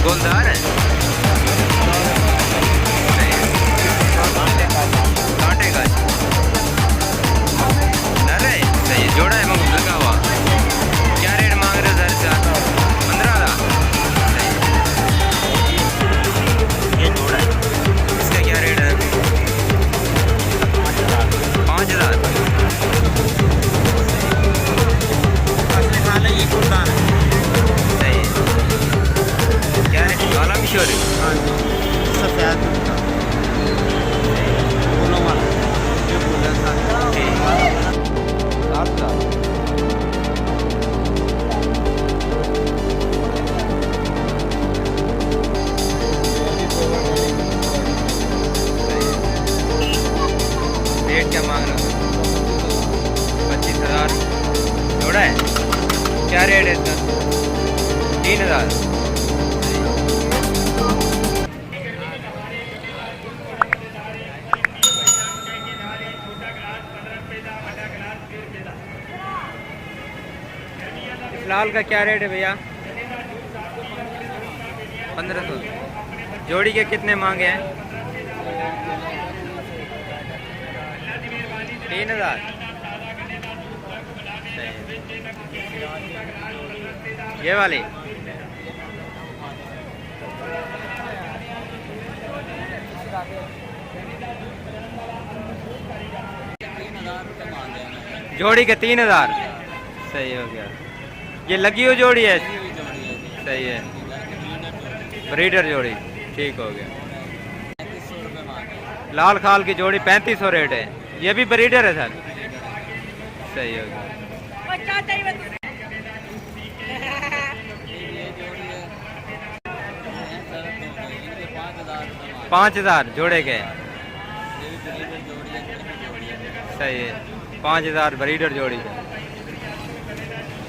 गोलदार है। कांटे का नर है। सही है। जोड़ा है मगर लगा हुआ। क्या रेट मांग रहे हो सर इसका? 15,000। ये जोड़ा है। इसका क्या रेट है? 5,000। ये गुलदार है। सही है। क्या रेट? काला किशोर है। हाँ जी, सफेद फूलों वाला ये फूल है सारे। ठीक। 7,000। रेट क्या मांग रहा है? 25,000 जोड़ा है। क्या रेट है इसका? 3,000। लाल का क्या रेट है भैया? 1500। जोड़ी के कितने मांगे हैं? 3,000। ये वाली जोड़ी के 3,000। सही हो गया। ये लगी हुई जोड़ी है। सही है। ब्रीडर जोड़ी। ठीक हो गया। लाल खाल की जोड़ी 3500 रेट है। ये भी ब्रीडर है सर। सही हो गया। 5,000 जोड़े के। सही है। 5,000 ब्रीडर जोड़ी के।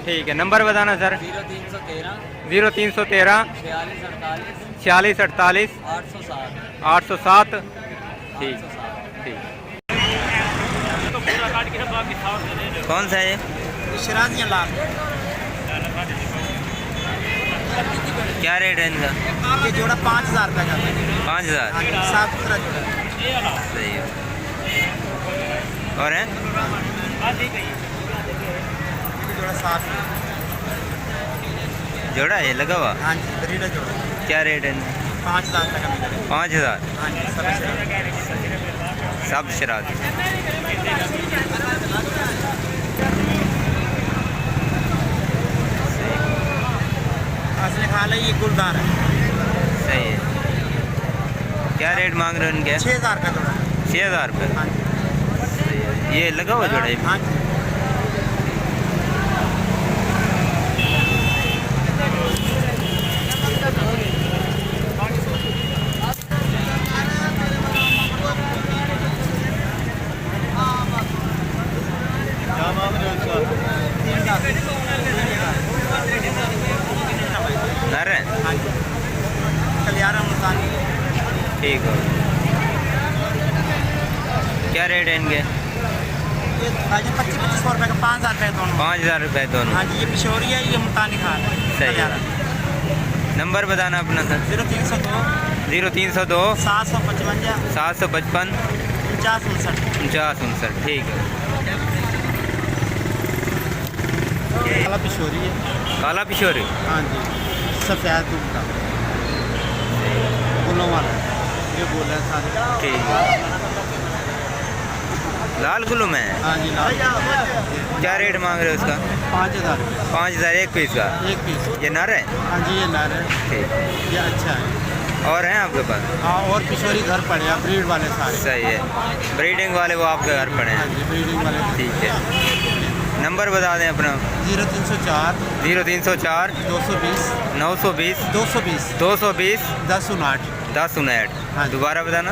ठीक है। नंबर बताना सर। 0313 46 48 807। ठीक ठीक। कौन सा है? शराजियाँ लाल। क्या रेट है इनका? ये जोड़ा 5,000 रुपये का है। 5,000। साफ सुथरा जोड़ा। सही है। और है? ये जोड़ा साफ है। जोड़ा है लगा हुआ? हाँ जी, ब्रीडर जोड़ा। क्या रेट है इनका? 5,000 रुपये का मिलेगा। 5,000। हाँ जी, सब शराब। असली खाल है। ये गुलदार है। सही है। क्या रेट मांग रहे हो इनके? 6,000 का जोड़ा। 6,000 रुपये। हाँ जी। सही है। ये लगा हुआ जोड़ा है? हाँ जी। नर है। हाँ जी, कलियारा मुल्तानी। ठीक हो। क्या रेट है इनके? ये भाजी 2500 रुपये का। 5,000 रुपये दोनों। 5,000 रुपये दोनों। हाँ जी, ये पिशोरी है, ये मुल्तानी खाल है। सही है। कलियारा। नंबर बताना अपना सर। 0302 0302 755 755 4959। 4959। ठीक है। काला पिशोरी है। काला पिशोरी। हाँ जी, सफेद दूध का फूलों वाला। ये बोल है सारे। ठीक है। लाल गुलू में है। हाँ जी, लाल। क्या रेट मांग रहे हो उसका? 5,000 रुपये 5,000 एक पीस का। एक पीस। ये नर है? हाँ जी, ये नर है। ठीक। ये अच्छा है। और हैं आपके पास? हाँ, और पिशोरी घर पड़े हैं, ब्रीड वाले सारे। सही है। ब्रीडिंग वाले वो आपके घर पड़े हाँ हैं। जी, ब्रीडिंग वाले। ठीक है। नंबर बता दें अपना। 0304 0304 220 920 220 220 1059। 1059। हाँ। दोबारा बताना।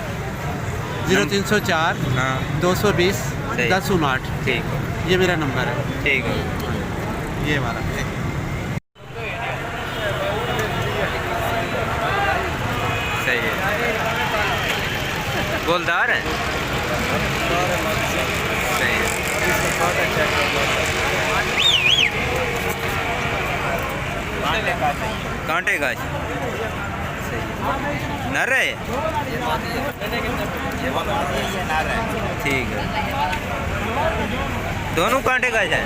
0304 हाँ 220 सही। 1059। ठीक है। ये मेरा नंबर है। ठीक है। ये वाला। सही है। गोलदार है। सही है। कांटे का नर है, ये नर है। ठीक है। दोनों कांटे का है,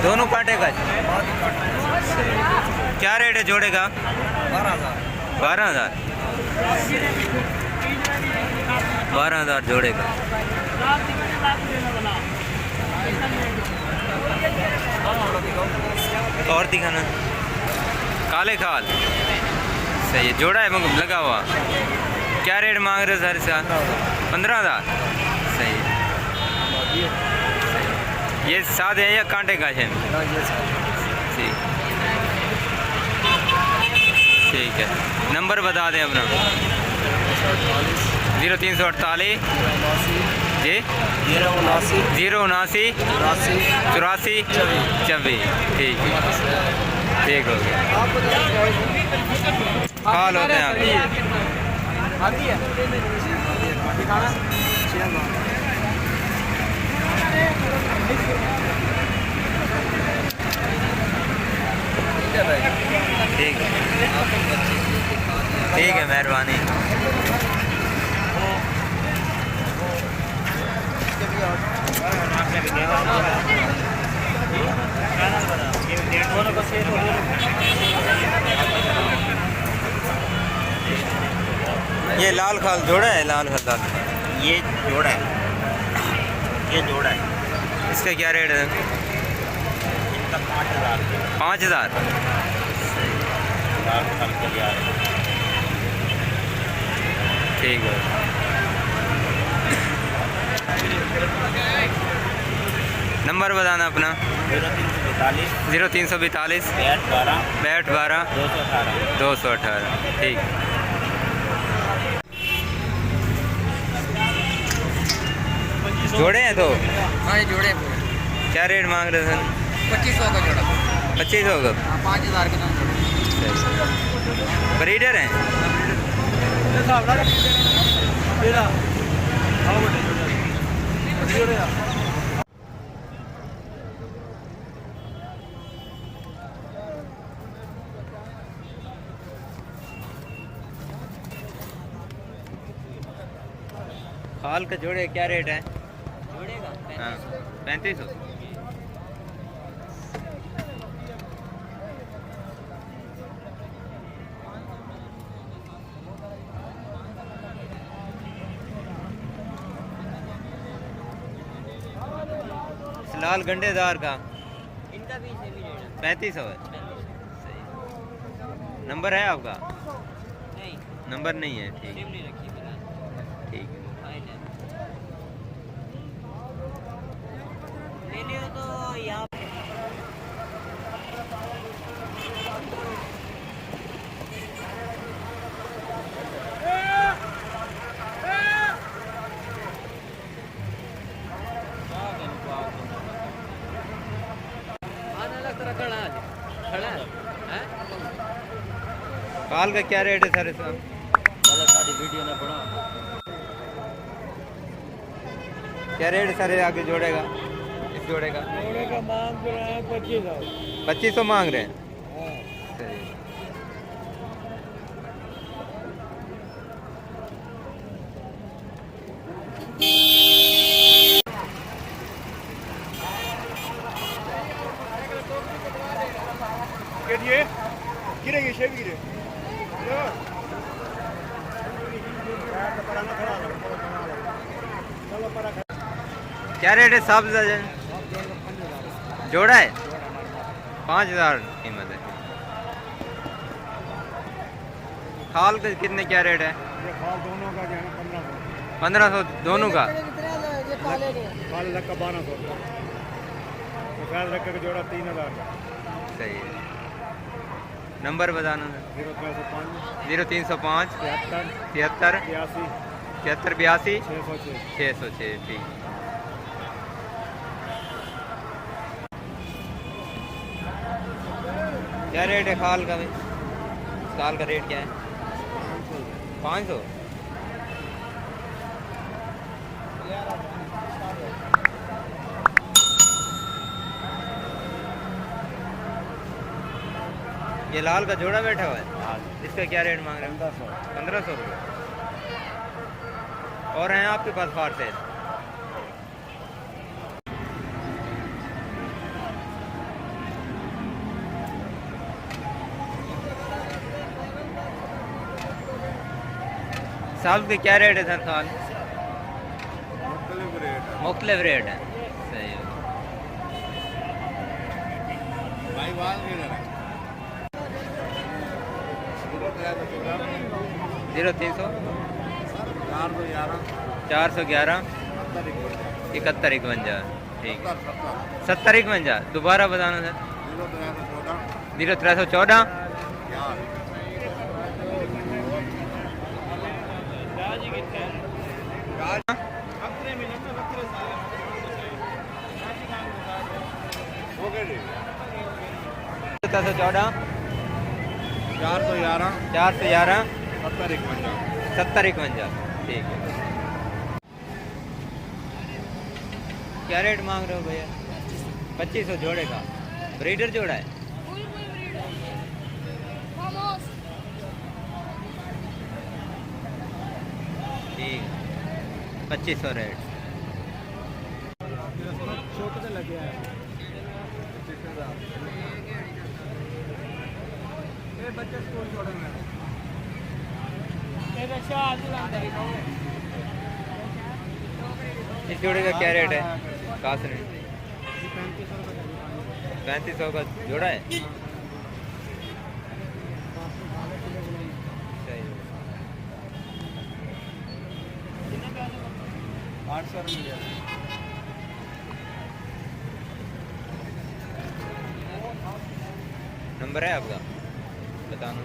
दोनों कांटे का है। क्या रेट है जोड़े का? 12,000। 12,000 जोड़े का। और दिखाना। काले खाल सही है, जोड़ा है मगर लगा हुआ। क्या रेट मांग रहे हो सर इसका? 15,000। सही है। ये साथ है या कांटे का है? ठीक, ठीक है। नंबर बता दें अपना। 0348 जी 079 84 24। ठीक है, ठीक हो गया। हाल होते हैं ठीक है, ठीक है, मेहरबानी। ये लाल खाल जोड़ा है, लाल खाल ये जोड़ा है, ये जोड़ा है। इसका क्या रेट है? इनका 5,000। 5,000। ठीक है। नंबर बताना अपना। 0342 62 12 218। ठीक। जोड़े हैं तो? हाँ ये जोड़े क्या रेट मांग रहे थे? 2500 का जोड़ा। 2500 का? 5,000 के दाम जोड़े। ब्रीडर हैं? खाल का जोड़े क्या रेट है? जोड़े का 3500। लाल गंडेदार का इनका भी सेमी रेट 3500 है। सही। नंबर है आपका? नहीं नंबर नहीं है। ठीक सेम नहीं रखी फिलहाल। ठीक है। ले लियो तो यहाँ खड़ा है। काल का क्या रेट है सर इसका? वीडियो ने बड़ा क्या रेट सर है आगे जोड़ेगा? इस जोड़े का मांग रहे हैं 25,000। 2500 मांग रहे हैं। सही। क्या रेट है साहब? जोड़ा है 5,000 कीमत है। खाल का कितने क्या रेट है? दोनों का 1500 दोनों का। काले रख का 1200, सफेद रख का जोड़ा 3,000 का। सही है। नंबर बताना। 0305 73 82 606। ठीक। क्या रेट है खाल का भाई? खाल का रेट क्या है? 500। ये लाल का जोड़ा बैठा हुआ है, इसका क्या रेट मांग रहे हैं? 1500 रुपये। और हैं आपके पास फार से? साल के क्या रेट है सर? साल मुख्तलिफ रेट है। सही है। भाई वाल के 0300 411 71 51। ठीक है, 70 51। दोबारा बताना सर। 0314 14 411 70 51। ठीक है। क्या रेट मांग रहे हो भैया? 2500 जोड़े का। ब्रीडर जोड़ा है? ठीक, 2500 रेट। इस जोड़े का क्या रेट है? काश नहीं, 3500 का जोड़ा है। सही है। 800 रुपये। नंबर है आपका? बताना।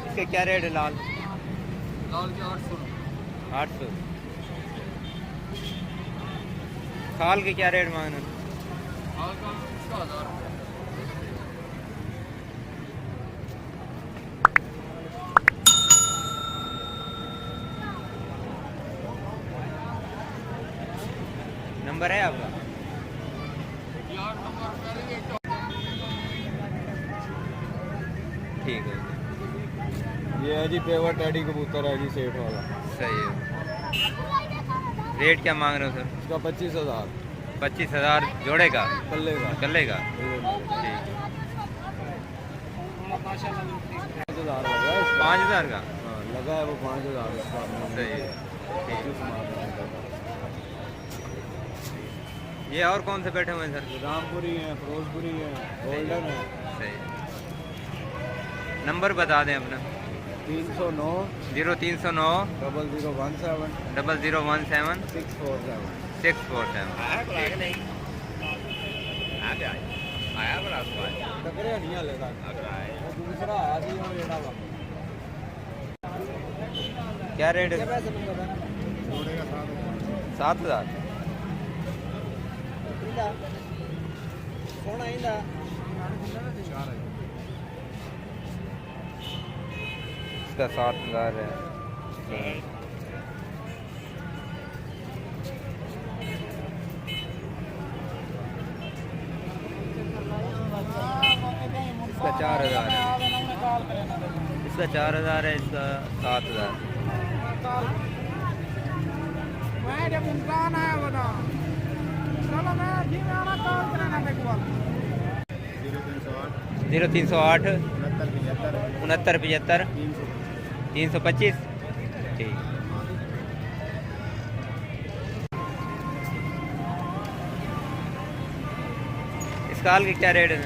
इसके क्या रेट है लाल? लाल के 800। साल के क्या रेट मांगना? लाल का 1000। नंबर है आपका? ठीक है। ये है जी पेवर टैडी कबूतर है जी, सेठ वाला। सही है। रेट क्या मांग रहे हो सर? इसका 25,000। 25,000 जोड़े का? कल्ले का। कल्ले का? ठीक। 5,000 लगा है इसका। 5,000 का? हाँ, लगा है वो 5,000 इसका। सही है। ठीक। 25 मार रहा है। ये और कौन से बैठे हुए हैं सर? रामपुरी है, फिरोजपुरी है, गोल्डन है। सही है। नंबर बता दें अपना। 309 0309 0017 0017 647। 647। टकरे नहीं लेगा। वो दूसरा आया जी वो लेना वा। क्या रेट है? जोड़े का 7,000। सोना इंदा 4 है। इसका 7,000 है। इसका 4,000 है। इसका 4,000 है। इसका 7,000। मैं जब उनका आया बता चलो मैं जी में आना कॉल करना मेरे को 0308 69 75 69 325। ठीक। इस काल के क्या रेट है?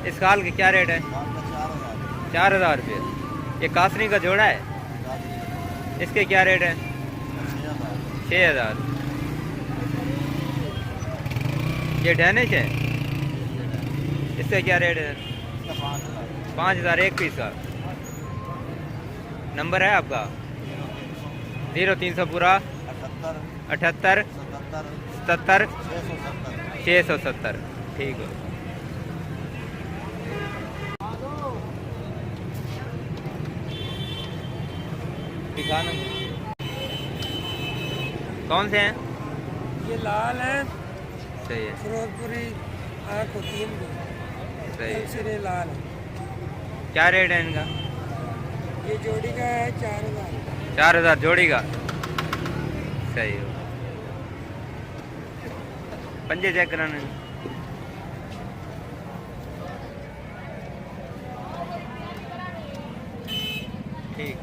इस काल के क्या रेट है? 4,000 रुपये। ये कासनी का जोड़ा है? इसके क्या रेट है? 6,000। ये डैनिश है? इसका क्या रेट है? 5,000 एक पीस का। नंबर है आपका? 0300 पूरा 78 77 670। ठीक है। दिखाना। कौन से हैं? ये लाल है, सही है, फिरोजपुरी आँख होती है इनकी, सही है। सिरे लाल है। क्या रेट है इनका? ये जोड़ी का है 4000। 4000 जोड़ी का। सही हो। पंजे चेक कराने। ठीक।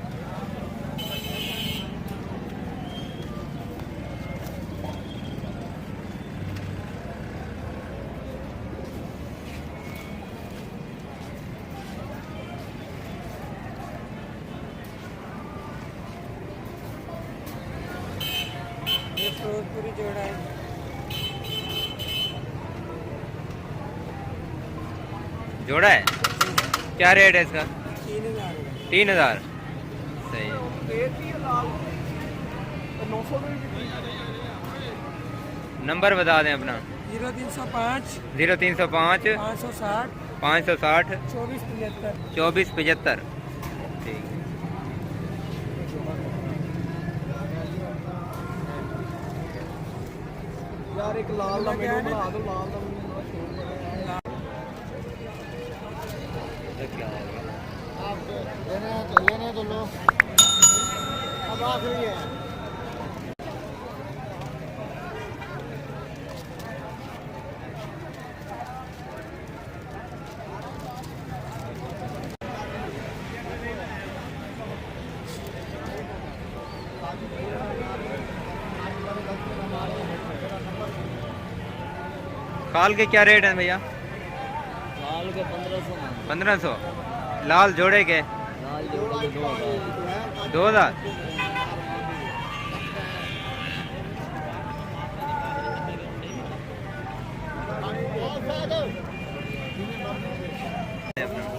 ये फिरोजपुरी जोड़ा है। जोड़ा है। क्या रेट है इसका? 3000। 3000। सही है। नंबर बता दें अपना। 0305 0305 560 560 2475। 2475। ठीक है। यार एक लाल दा मेनू बना दो, लाल दा मेनू तो क्या हो गया? आप लेने तो लो, अब आखिरी है। खाल के क्या रेट है भैया? लाल के 1500 में, 1500। लाल जोड़े के लाल जोड़े के 2000। 2000।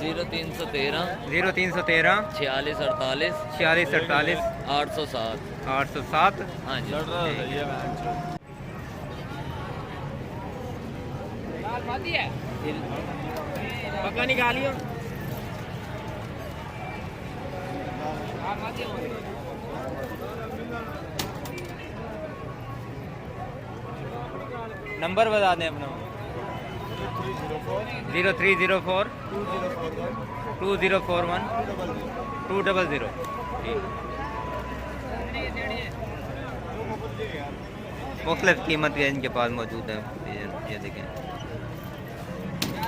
जीरो 313 0313 46 48 46 48 807। 807। हाँ जी। पक्का निकालियो। नंबर बता दें अपना। 0304 2041 200। ठीक। मुख्तलिफ कीमत के इनके पास मौजूद हैं। ये देखें,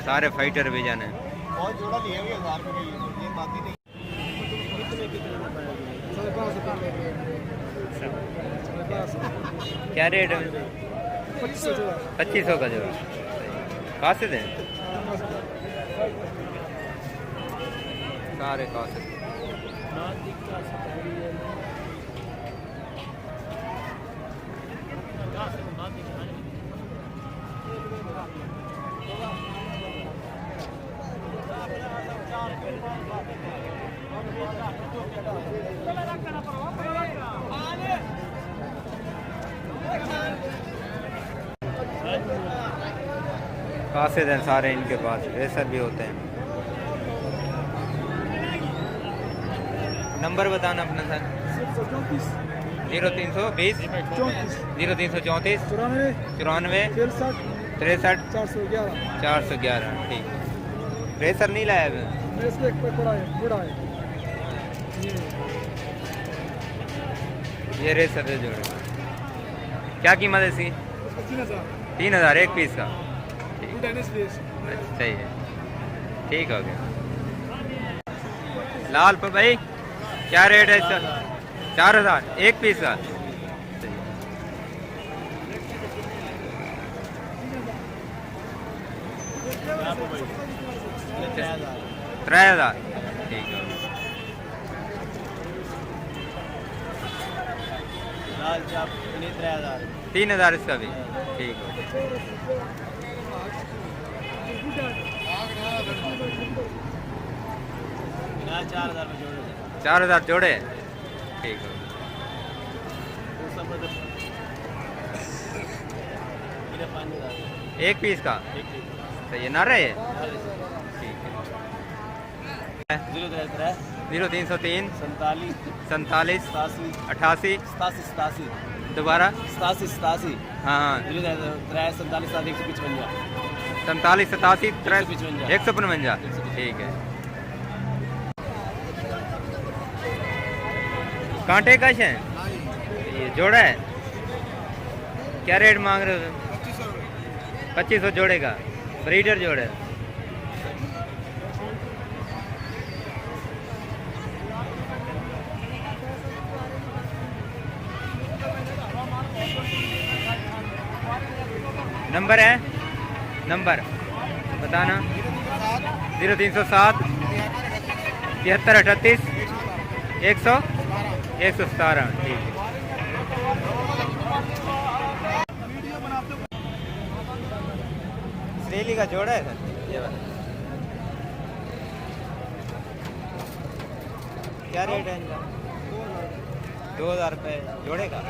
सारे फाइटर विजन हैं। बहुत जोड़ा लिया भी 1000 रुपए की, ये माती नहीं। क्या रेट है? 2500 का जोड़ा। कासिद हैं सारे कासिद। कासिद हैं सारे इनके पास, रेसर भी होते हैं। नंबर बताना अपना सर। 0320 0334 94 63 411। ठीक। रेसर नहीं लाया अभी? ये रेसर है जोड़े। क्या कीमत है इसकी? 3000 एक पीस का। सही है, ठीक हो गया। लाल पर भाई क्या रेट है इसका? 4000 एक पीस का। 3000। ठीक है। लाल चाप 3000। 3000 इसका भी। ठीक हो। 4000 में जोड़े। 4000 जोड़े। ठीक हो। एक पीस का। सही है ना रहे? ठीक है। 033 0303 47 47 87 88 87 दोबारा 87 हाँ हाँ 47 155 47 87 155 155 ठीक है। कांटे का है ये जोड़ा है, क्या रेट मांग रहे हो? 2500 जोड़े का, ब्रीडर जोड़ा है। नंबर है, नंबर बताना। 0307 73 38 117 ठीक है। श्रेली का जोड़ा है सर ये वाला, क्या रेट है इनका? 2000 रुपये जोड़े का।